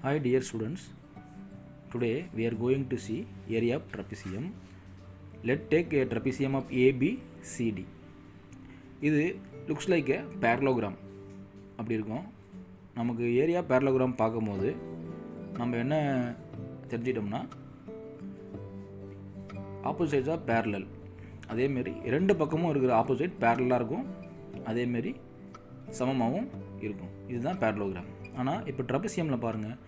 Hi dear students, today we are going to see area of trapezium. Let's take a trapezium of ABCD. இது looks like a parallelogram. அப்படி இருக்கும். நமக்கு area parallelogram பார்க்கும்போது நம்ம என்ன தெரிஞ்சிட்டோம்னா opposites R parallel. அதேமாரி ரெண்டு பக்கமும் இருக்கிற ஆப்போசிட் பேரலாக இருக்கும், அதேமாரி சமமாகவும் இருக்கும். இதுதான் parallelogram. ஆனால் இப்போ ட்ரபீசியமில் பாருங்கள்,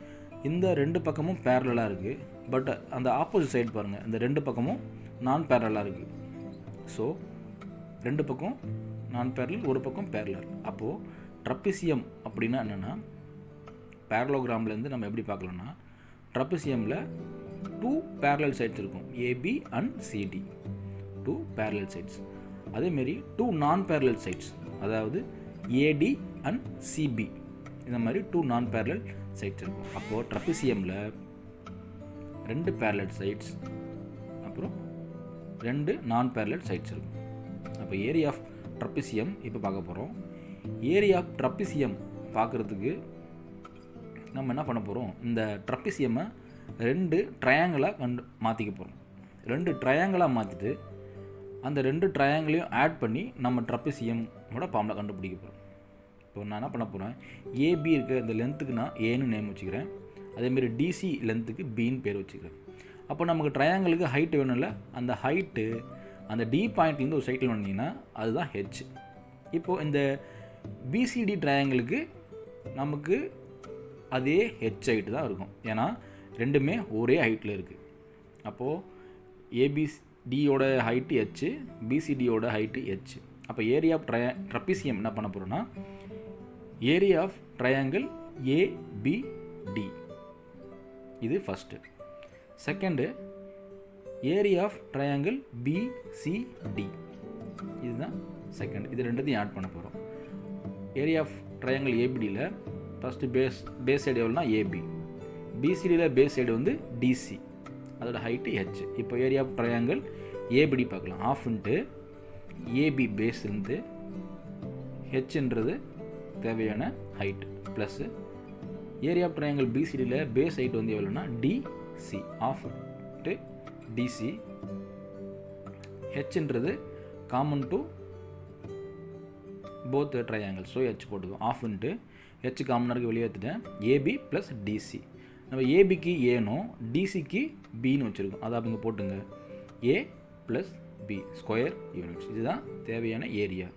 இந்த ரெண்டு பக்கமும் பேரலாக இருக்குது, பட் அந்த ஆப்போசிட் சைடு பாருங்கள், இந்த ரெண்டு பக்கமும் நான் பேரலாக இருக்குது. ஸோ ரெண்டு பக்கம் நான் பேரலல், ஒரு பக்கம் பேரலல். அப்போது ட்ரபீசியம் அப்படின்னா என்னென்னா, பேரலோகிராம்லேருந்து நம்ம எப்படி பார்க்கலாம்னா, ட்ரபீசியமில் 2 parallel sides இருக்கும், AB and CD, 2 parallel sides. அதேமாரி 2 நான் parallel sides, அதாவது ஏடி அண்ட் சிபி, இந்த மாதிரி 2 நான் parallel sides இருக்கும். அப்போது ட்ரபீசியமில் 2 parallel sides, அப்புறம் 2 நான் parallel sides இருக்கும். அப்போ ஏரியா ஆஃப் ட்ரபீசியம் இப்போ பார்க்க போகிறோம். ஏரியா ஆஃப் ட்ரபீசியம் பார்க்குறதுக்கு நம்ம என்ன பண்ண போகிறோம், இந்த ட்ரபீசியமை 2 ட்ரையாங்கிளாக மாற்றிக்க போகிறோம். 2 ட்ரையாங்கிளாக மாற்றிட்டு அந்த 2 ட்ரையாங்கிளையும் ஆட் பண்ணி நம்ம ட்ரபீசியமோட ஃபார்முலா கண்டுபிடிக்க போகிறோம். இப்போ நான் என்ன பண்ண போகிறேன், ஏபி இருக்க இந்த லென்த்துக்கு நான் ஏன்னு நேம் வச்சுக்கிறேன், அதேமாரி டிசி லென்த்துக்கு பின்னு பேர் வச்சுக்கிறேன். அப்போ நமக்கு ட்ரையாங்கிளுக்கு ஹைட்டு வேணும்ல, அந்த ஹைட்டு அந்த டி பாயிண்ட்லேருந்து ஒரு சைக்கிள் வந்தீங்கன்னா அதுதான் ஹெச். இப்போது இந்த பிசிடி ட்ரையாங்கிளுக்கு நமக்கு அதே ஹெச் ஹைட்டு தான் இருக்கும், ஏன்னா ரெண்டுமே ஒரே ஹைட்டில் இருக்குது. அப்போது ஏபிடியோட ஹைட்டு ஹெச், பிசிடியோட ஹைட்டு ஹெச். அப்போ ஏரியா ஆஃப் ட்ரபீசியம் என்ன பண்ண போகிறோன்னா, ஏரியா ஆஃப் ட்ரையாங்கிள் ஏபிடி, இது first. Second area of triangle BCD, இதுதான் செகண்ட். இது ரெண்டுத்தையும் ஆட் பண்ண போகிறோம். ஏரியா ஆஃப் ட்ரையாங்கிள் ஏபிடியில் ஃபஸ்ட்டு பேஸ் சைடு எவ்வளோனா ஏபி, பிசிடியில் பேஸ் சைடு வந்து டிசி, அதோட ஹைட்டு ஹெச். இப்போ ஏரியா ஆஃப் ட்ரையாங்கிள் ஏபிடி பார்க்கலாம். ஆஃப் இன்ட்டு ஏபி பேஸ்லேருந்து ஹெச்ன்றது தேவையான height, plus area of triangle பிசிடியில் base height வந்து எவ்வளோனா டிசி, ஆஃப் இன்ட்டு டிசி, ஹெச்ன்றது common to both triangle, so H போட்டுக்கோம். ஆஃப் இன்ட்டு ஹெச் காமனாக இருக்குது, வெளியே எடுத்துட்டேன், ஏபி ப்ளஸ் டிசி. நம்ம ஏபிக்கு ஏனும் டிசிக்கு பின்னு வச்சுருக்கோம், அதை அப்படிங்க போட்டுங்க, ஏ ப்ளஸ் பி ஸ்கொயர் யூனிட்ஸ். இதுதான் தேவையான ஏரியா.